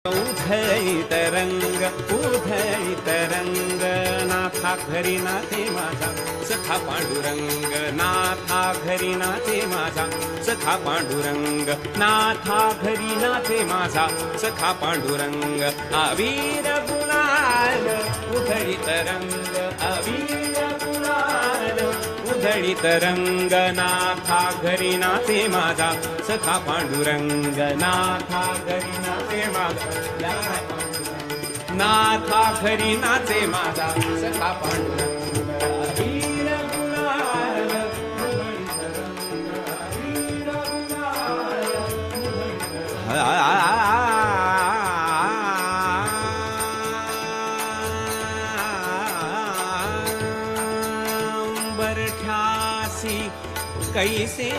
उधळीत रंग उधळीत रंग नाथा घरी नाचे माझा सखा पांडुरंग नाथा घरी नाचे माझा सखा पांडुरंग नाथा घरी नाचे माझा सखा पांडुरंग अवीर गुलाल उधळीत रंग अवीर गुलाल उधळीत रंग नाथा घरी नाचे माझा सखा पांडुरंग नाथा घरी नाचे माझा नाथा घरी नाचे माझा सखा पांडुरंग अवीर गुलाल उधळीत रंग अवीर गुलाल बरठासी कैसे